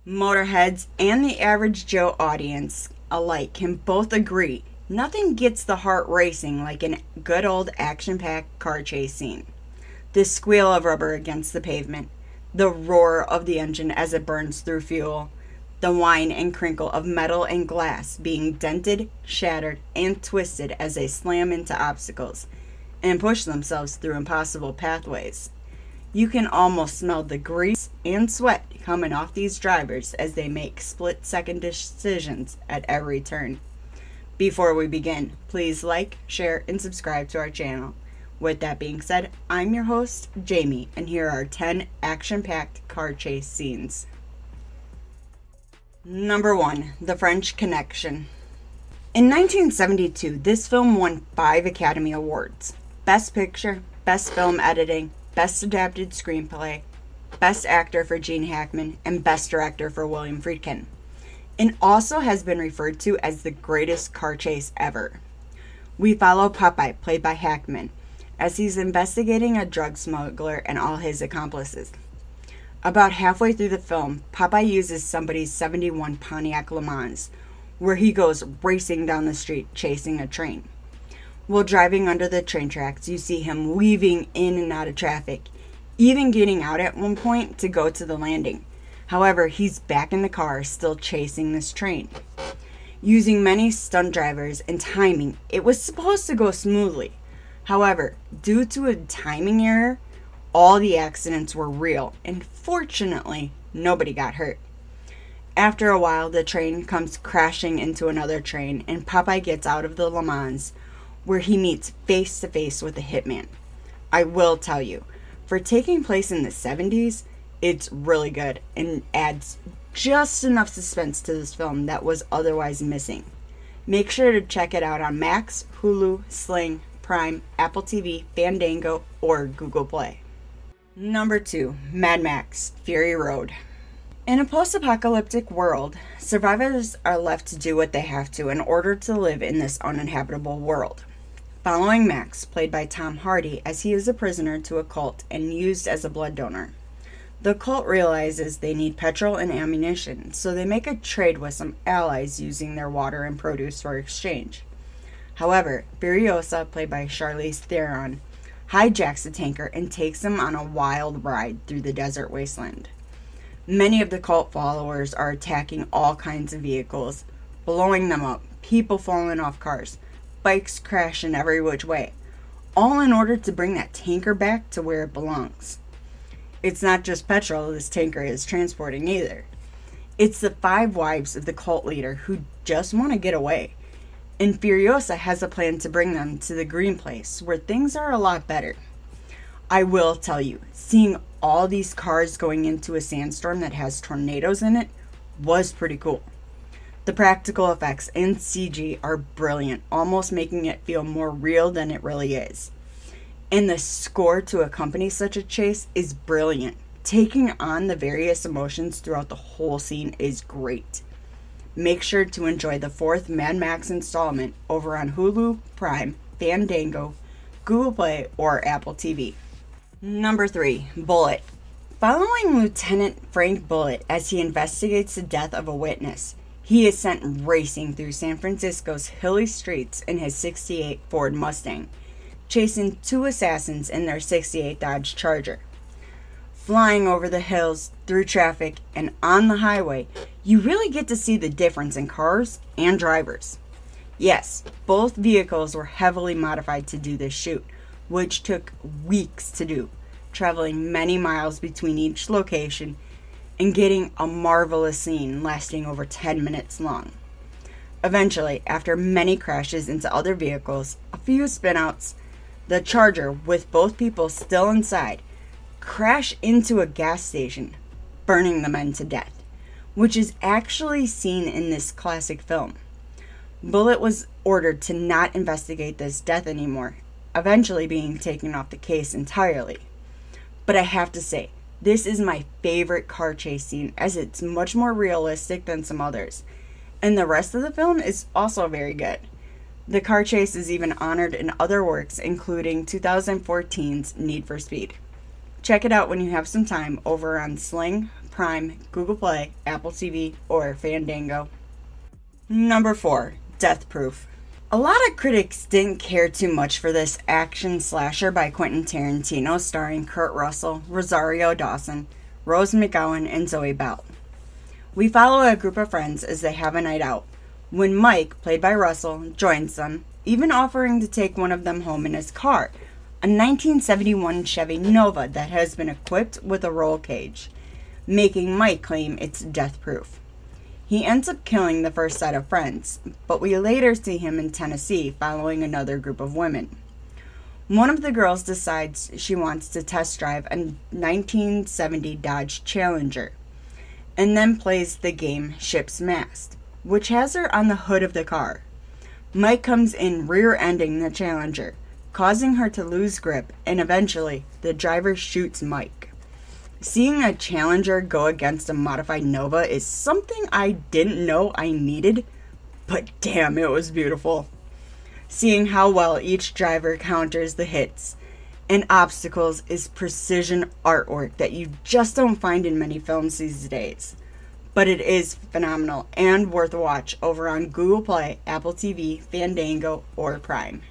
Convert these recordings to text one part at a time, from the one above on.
Motorheads and the average Joe audience alike can both agree nothing gets the heart racing like a good old action-packed car chase scene. The squeal of rubber against the pavement, the roar of the engine as it burns through fuel, the whine and crinkle of metal and glass being dented, shattered, and twisted as they slam into obstacles and push themselves through impossible pathways. You can almost smell the grease and sweat coming off these drivers as they make split-second decisions at every turn. Before we begin, please like, share, and subscribe to our channel. With that being said, I'm your host, Jamie, and here are 10 action-packed car chase scenes. Number 1. The French Connection. In 1972, this film won 5 Academy Awards. Best Picture, Best Film Editing, Best Adapted Screenplay, Best Actor for Gene Hackman, and Best Director for William Friedkin. It also has been referred to as the greatest car chase ever. We follow Popeye, played by Hackman, as he's investigating a drug smuggler and all his accomplices. About halfway through the film, Popeye uses somebody's 71 Pontiac Le Mans, where he goes racing down the street chasing a train. While driving under the train tracks, you see him weaving in and out of traffic, even getting out at one point to go to the landing. However, he's back in the car, still chasing this train. Using many stunt drivers and timing, it was supposed to go smoothly. However, due to a timing error, all the accidents were real, and fortunately, nobody got hurt. After a while, the train comes crashing into another train, and Popeye gets out of the Le Mans, where he meets face-to-face with a hitman. I will tell you, for taking place in the 70s, it's really good and adds just enough suspense to this film that was otherwise missing. Make sure to check it out on Max, Hulu, Sling, Prime, Apple TV, Fandango, or Google Play. Number 2. Mad Max: Fury Road. In a post-apocalyptic world, survivors are left to do what they have to in order to live in this uninhabitable world. Following Max, played by Tom Hardy, as he is a prisoner to a cult and used as a blood donor. The cult realizes they need petrol and ammunition, so they make a trade with some allies using their water and produce for exchange. However, Furiosa, played by Charlize Theron, hijacks the tanker and takes them on a wild ride through the desert wasteland. Many of the cult followers are attacking all kinds of vehicles, blowing them up, people falling off cars, bikes crashing every which way, all in order to bring that tanker back to where it belongs. It's not just petrol this tanker is transporting either. It's the 5 wives of the cult leader who just want to get away. And Furiosa has a plan to bring them to the green place where things are a lot better. I will tell you, seeing all these cars going into a sandstorm that has tornadoes in it was pretty cool. The practical effects and CG are brilliant, almost making it feel more real than it really is. And the score to accompany such a chase is brilliant. Taking on the various emotions throughout the whole scene is great. Make sure to enjoy the 4th Mad Max installment over on Hulu, Prime, Fandango, Google Play, or Apple TV. Number 3. Bullet. Following Lieutenant Frank Bullet as he investigates the death of a witness, he is sent racing through San Francisco's hilly streets in his '68 Ford Mustang, chasing 2 assassins in their '68 Dodge Charger. Flying over the hills, through traffic, and on the highway, you really get to see the difference in cars and drivers. Yes, both vehicles were heavily modified to do this shoot, which took weeks to do, traveling many miles between each location and getting a marvelous scene lasting over 10 minutes long. Eventually, after many crashes into other vehicles, a few spinouts, the Charger, with both people still inside, crash into a gas station, burning the men to death, which is actually seen in this classic film. Bullet was ordered to not investigate this death anymore, eventually being taken off the case entirely. But I have to say, this is my favorite car chase scene as it's much more realistic than some others, and the rest of the film is also very good. The car chase is even honored in other works, including 2014's Need for Speed. Check it out when you have some time over on Sling, Prime, Google Play, Apple TV, or Fandango. Number 4, Death Proof. A lot of critics didn't care too much for this action slasher by Quentin Tarantino starring Kurt Russell, Rosario Dawson, Rose McGowan, and Zoe Bell. We follow a group of friends as they have a night out, when Mike, played by Russell, joins them, even offering to take one of them home in his car, a 1971 Chevy Nova that has been equipped with a roll cage, making Mike claim it's death-proof. He ends up killing the first set of friends, but we later see him in Tennessee following another group of women. One of the girls decides she wants to test drive a 1970 Dodge Challenger, and then plays the game Ship's Mast, which has her on the hood of the car. Mike comes in rear-ending the Challenger, causing her to lose grip, and eventually the driver shoots Mike. Seeing a Challenger go against a modified Nova is something I didn't know I needed, but damn, it was beautiful. Seeing how well each driver counters the hits and obstacles is precision artwork that you just don't find in many films these days. But it is phenomenal and worth a watch over on Google Play, Apple TV, Fandango, or Prime.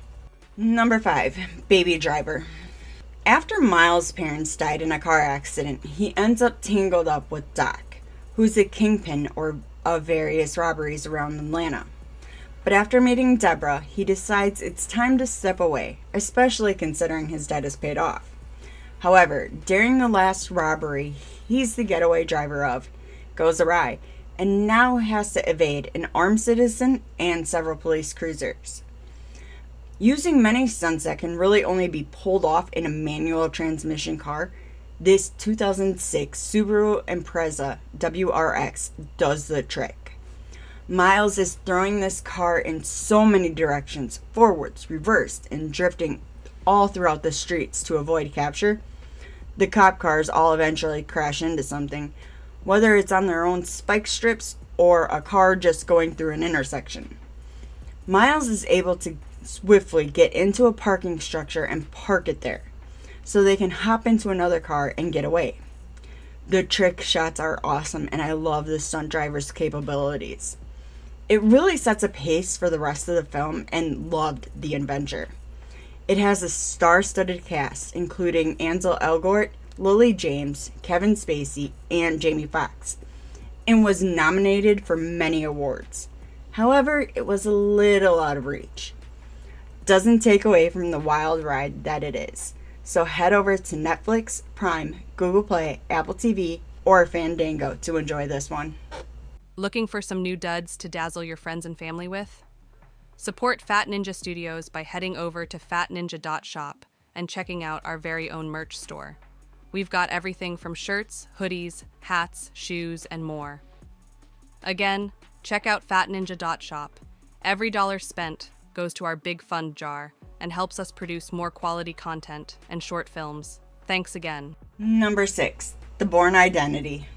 Number 5, Baby Driver. After Miles' parents died in a car accident, he ends up tangled up with Doc, who's a kingpin of various robberies around Atlanta. But after meeting Deborah, he decides it's time to step away, especially considering his debt is paid off. However, during the last robbery he's the getaway driver of, goes awry, and now has to evade an armed citizen and several police cruisers. Using many stunts that can really only be pulled off in a manual transmission car, this 2006 Subaru Impreza WRX does the trick. Miles is throwing this car in so many directions, forwards, reversed, and drifting all throughout the streets to avoid capture. The cop cars all eventually crash into something, whether it's on their own spike strips or a car just going through an intersection. Miles is able to swiftly get into a parking structure and park it there, so they can hop into another car and get away. The trick shots are awesome, and I love the stunt driver's capabilities. It really sets a pace for the rest of the film, and loved the adventure. It has a star-studded cast, including Ansel Elgort, Lily James, Kevin Spacey, and Jamie Foxx, and was nominated for many awards. However, it was a little out of reach. Doesn't take away from the wild ride that it is. So head over to Netflix, Prime, Google Play, Apple TV, or Fandango to enjoy this one. Looking for some new duds to dazzle your friends and family with? Support Fat Ninja Studios by heading over to fatninja.shop and checking out our very own merch store. We've got everything from shirts, hoodies, hats, shoes, and more. Again, check out fatninja.shop. Every dollar spent goes to our big fund jar and helps us produce more quality content and short films. Thanks again. Number 6, The Bourne Identity.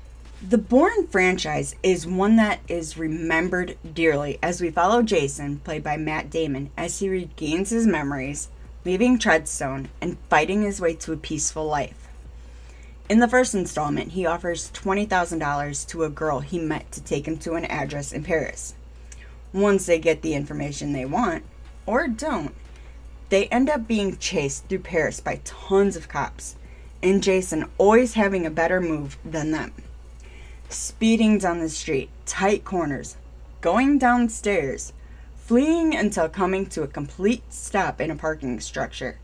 The Bourne franchise is one that is remembered dearly as we follow Jason, played by Matt Damon, as he regains his memories, leaving Treadstone and fighting his way to a peaceful life. In the first installment, he offers $20,000 to a girl he met to take him to an address in Paris. Once they get the information they want, or don't, they end up being chased through Paris by tons of cops, and Jason always having a better move than them. Speeding down the street, tight corners, going downstairs, fleeing until coming to a complete stop in a parking structure.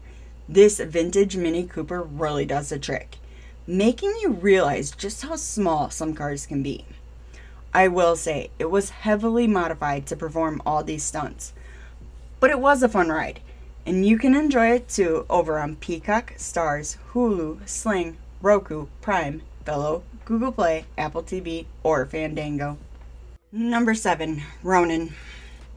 This vintage Mini Cooper really does the trick, making you realize just how small some cars can be. I will say, it was heavily modified to perform all these stunts, but it was a fun ride, and you can enjoy it too over on Peacock, Stars, Hulu, Sling, Roku, Prime, Fellow, Google Play, Apple TV, or Fandango. Number 7, Ronin.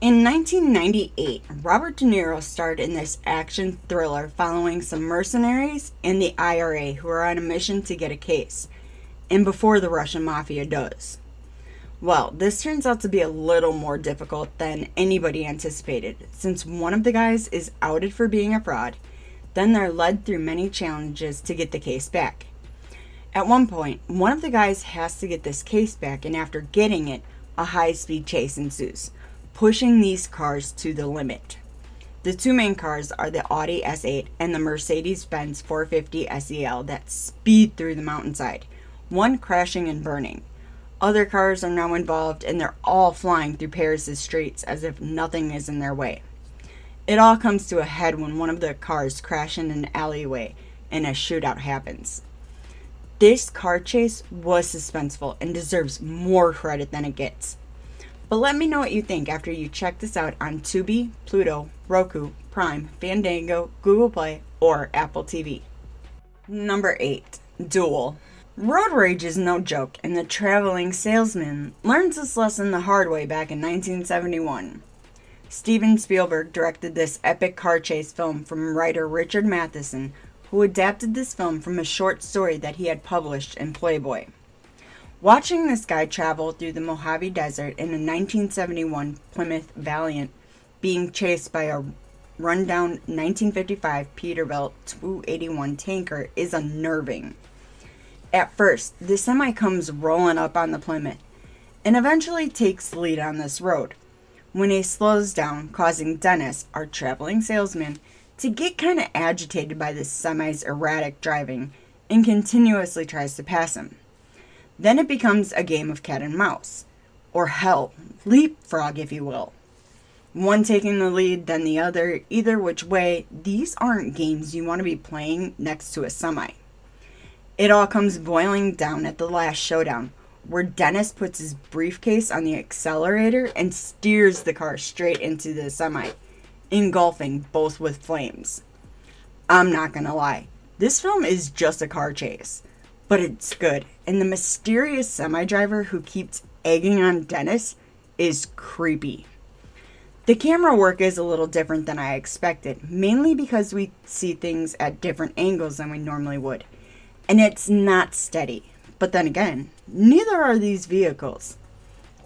In 1998, Robert De Niro starred in this action thriller following some mercenaries and the IRA who are on a mission to get a case, and before the Russian mafia does. Well, this turns out to be a little more difficult than anybody anticipated, since one of the guys is outed for being a fraud, then they're led through many challenges to get the case back. At one point, one of the guys has to get this case back, and after getting it, a high-speed chase ensues, pushing these cars to the limit. The two main cars are the Audi S8 and the Mercedes-Benz 450 SEL that speed through the mountainside, one crashing and burning. Other cars are now involved, and they're all flying through Paris's streets as if nothing is in their way. It all comes to a head when one of the cars crashes in an alleyway and a shootout happens. This car chase was suspenseful and deserves more credit than it gets. But let me know what you think after you check this out on Tubi, Pluto, Roku, Prime, Fandango, Google Play, or Apple TV. Number 8. Duel. Road rage is no joke, and the traveling salesman learns this lesson the hard way back in 1971. Steven Spielberg directed this epic car chase film from writer Richard Matheson, who adapted this film from a short story that he had published in Playboy. Watching this guy travel through the Mojave Desert in a 1971 Plymouth Valiant being chased by a rundown 1955 Peterbilt 281 tanker is unnerving. At first, the semi comes rolling up on the Plymouth and eventually takes the lead on this road, when he slows down, causing Dennis, our traveling salesman, to get kind of agitated by the semi's erratic driving and continuously tries to pass him. Then it becomes a game of cat and mouse, or hell, leapfrog if you will. One taking the lead, then the other, either which way. These aren't games you want to be playing next to a semi. It all comes boiling down at the last showdown, where Dennis puts his briefcase on the accelerator and steers the car straight into the semi, engulfing both with flames. I'm not gonna lie, this film is just a car chase, but it's good, and the mysterious semi-driver who keeps egging on Dennis is creepy. The camera work is a little different than I expected, mainly because we see things at different angles than we normally would, and it's not steady. But then again, neither are these vehicles.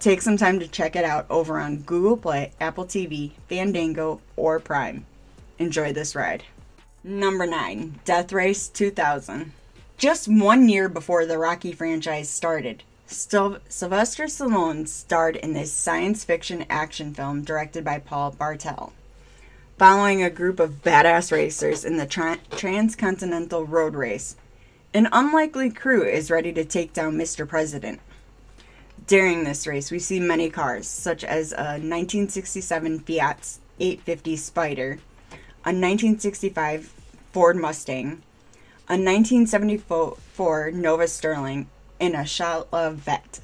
Take some time to check it out over on Google Play, Apple TV, Fandango, or Prime. Enjoy this ride. Number 9. Death Race 2000. Just 1 year before the Rocky franchise started, Sylvester Stallone starred in this science fiction action film directed by Paul Bartel, following a group of badass racers in the transcontinental road race. An unlikely crew is ready to take down Mr. President. During this race, we see many cars, such as a 1967 Fiat 850 Spider, a 1965 Ford Mustang, a 1974 Nova Sterling, and a Chevette,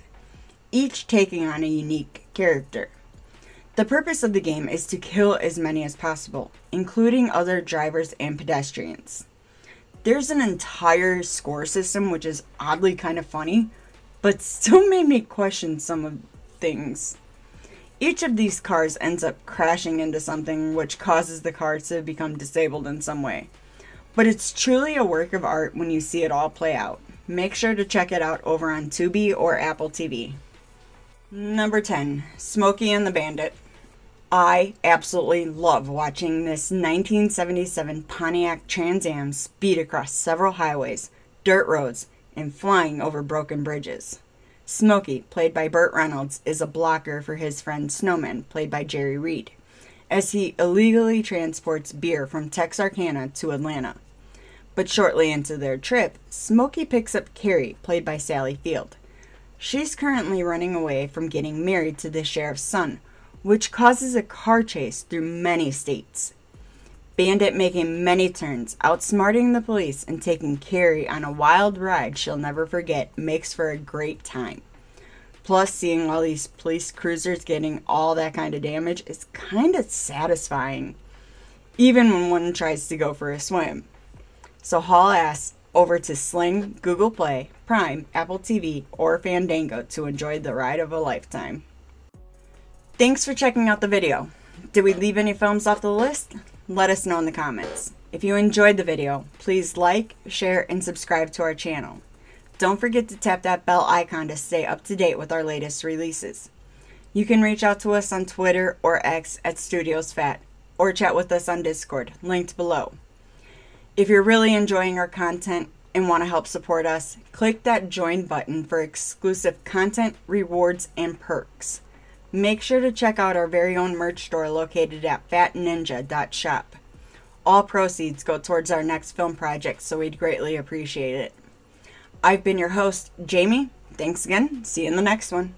each taking on a unique character. The purpose of the game is to kill as many as possible, including other drivers and pedestrians. There's an entire score system, which is oddly kind of funny, but still made me question some of things. Each of these cars ends up crashing into something, which causes the car to become disabled in some way. But it's truly a work of art when you see it all play out. Make sure to check it out over on Tubi or Apple TV. Number 10. Smokey and the Bandit. I absolutely love watching this 1977 Pontiac Trans Am speed across several highways, dirt roads, and flying over broken bridges. Smokey, played by Burt Reynolds, is a blocker for his friend Snowman, played by Jerry Reed, as he illegally transports beer from Texarkana to Atlanta. But shortly into their trip, Smokey picks up Carrie, played by Sally Field. She's currently running away from getting married to the sheriff's son, which causes a car chase through many states. Bandit making many turns, outsmarting the police and taking Carrie on a wild ride she'll never forget makes for a great time. Plus, seeing all these police cruisers getting all that kind of damage is kind of satisfying, even when one tries to go for a swim. So haul ass over to Sling, Google Play, Prime, Apple TV, or Fandango to enjoy the ride of a lifetime. Thanks for checking out the video. Did we leave any films off the list? Let us know in the comments. If you enjoyed the video, please like, share, and subscribe to our channel. Don't forget to tap that bell icon to stay up to date with our latest releases. You can reach out to us on Twitter or X at StudiosFat, or chat with us on Discord, linked below. If you're really enjoying our content, and want to help support us, click that join button for exclusive content, rewards, and perks. Make sure to check out our very own merch store located at fatninja.shop. All proceeds go towards our next film project, so we'd greatly appreciate it. I've been your host, Jamie. Thanks again. See you in the next one.